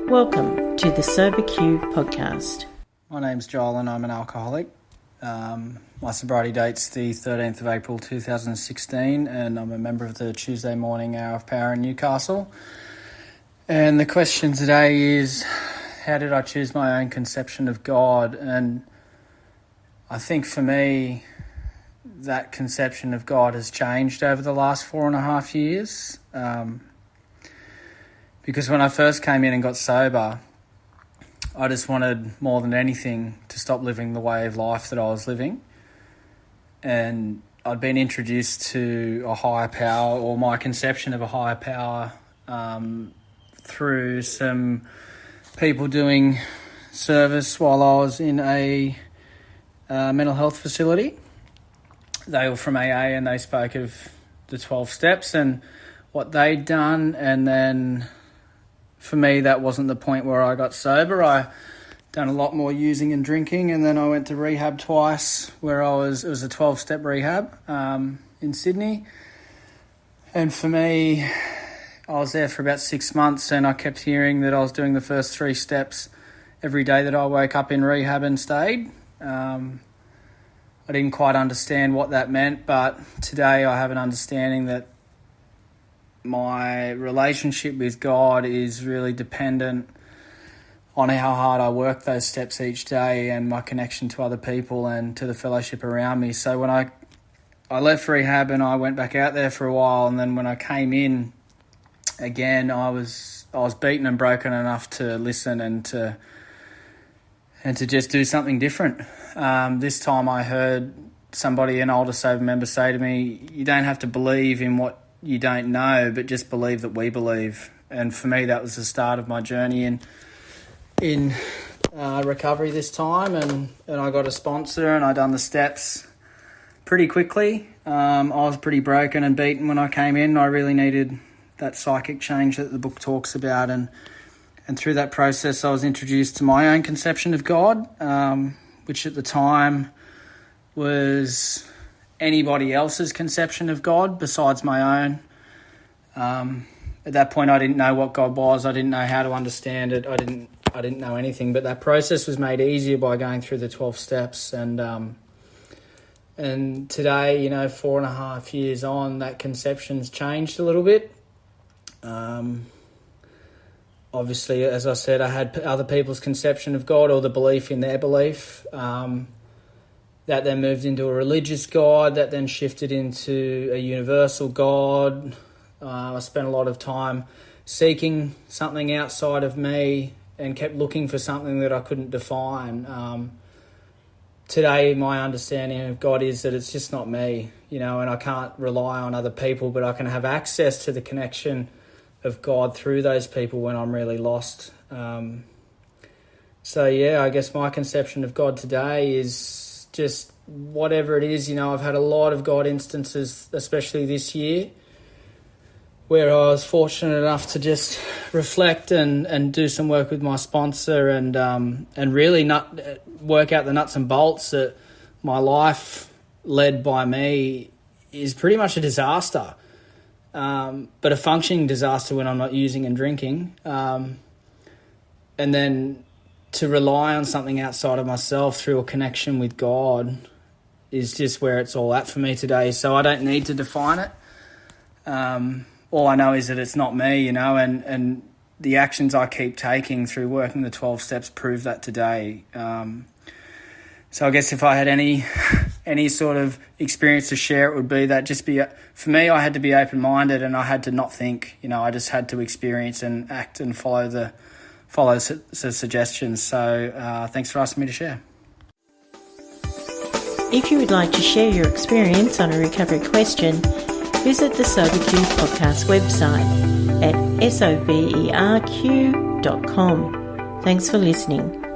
Welcome to the SoberQ Podcast. My name's Joel and I'm an alcoholic. My sobriety date's the 13th of April 2016 and I'm a member of the Tuesday Morning Hour of Power in Newcastle. And the question today is, how did I choose my own conception of God? And I think for me, that conception of God has changed over the last 4.5 years. Because when I first came in and got sober, I just wanted more than anything to stop living the way of life that I was living. And I'd been introduced to a higher power, or my conception of a higher power, through some people doing service while I was in a mental health facility. They were from AA and they spoke of the 12 steps and what they'd done, and then for me, that wasn't the point where I got sober. I done a lot more using and drinking, and then I went to rehab twice, where it was a 12-step rehab in Sydney. And for me, I was there for about 6 months, and I kept hearing that I was doing the first 3 steps every day that I woke up in rehab and stayed. I didn't quite understand what that meant, but today I have an understanding that my relationship with God is really dependent on how hard I work those steps each day and my connection to other people and to the fellowship around me. So when I left rehab and I went back out there for a while, and then when I came in again, I was beaten and broken enough to listen and to just do something different. This time I heard somebody, an older sober member, say to me, "You don't have to believe in what you don't know, but just believe that we believe." And for me, that was the start of my journey in recovery this time. And I got a sponsor and I done the steps pretty quickly. I was pretty broken and beaten when I came in. I really needed that psychic change that the book talks about. And through that process, I was introduced to my own conception of God, which at the time was anybody else's conception of God besides my own. At that point, I didn't know what God was. I didn't know how to understand it. I didn't know anything. But that process was made easier by going through the 12 steps. And today, 4.5 years on, that conception's changed a little bit. Obviously, as I said, I had other people's conception of God, or the belief in their belief. That then moved into a religious God, that then shifted into a universal God. I spent a lot of time seeking something outside of me and kept looking for something that I couldn't define. Today, my understanding of God is that it's just not me, and I can't rely on other people, but I can have access to the connection of God through those people when I'm really lost. I guess my conception of God today is just whatever it is. I've had a lot of God instances, especially this year, where I was fortunate enough to just reflect and do some work with my sponsor and really work out the nuts and bolts that my life led by me is pretty much a disaster, but a functioning disaster when I'm not using and drinking. And then to rely on something outside of myself through a connection with God is just where it's all at for me today. So I don't need to define it. All I know is that it's not me, and the actions I keep taking through working the 12 steps prove that today. So I guess if I had any sort of experience to share, it would be that for me, I had to be open-minded and I had to not think, I just had to experience and act and follow the suggestions. So thanks for asking me to share. If you would like to share your experience on a recovery question, visit the SoberQ Podcast website at soberq.com. Thanks for listening.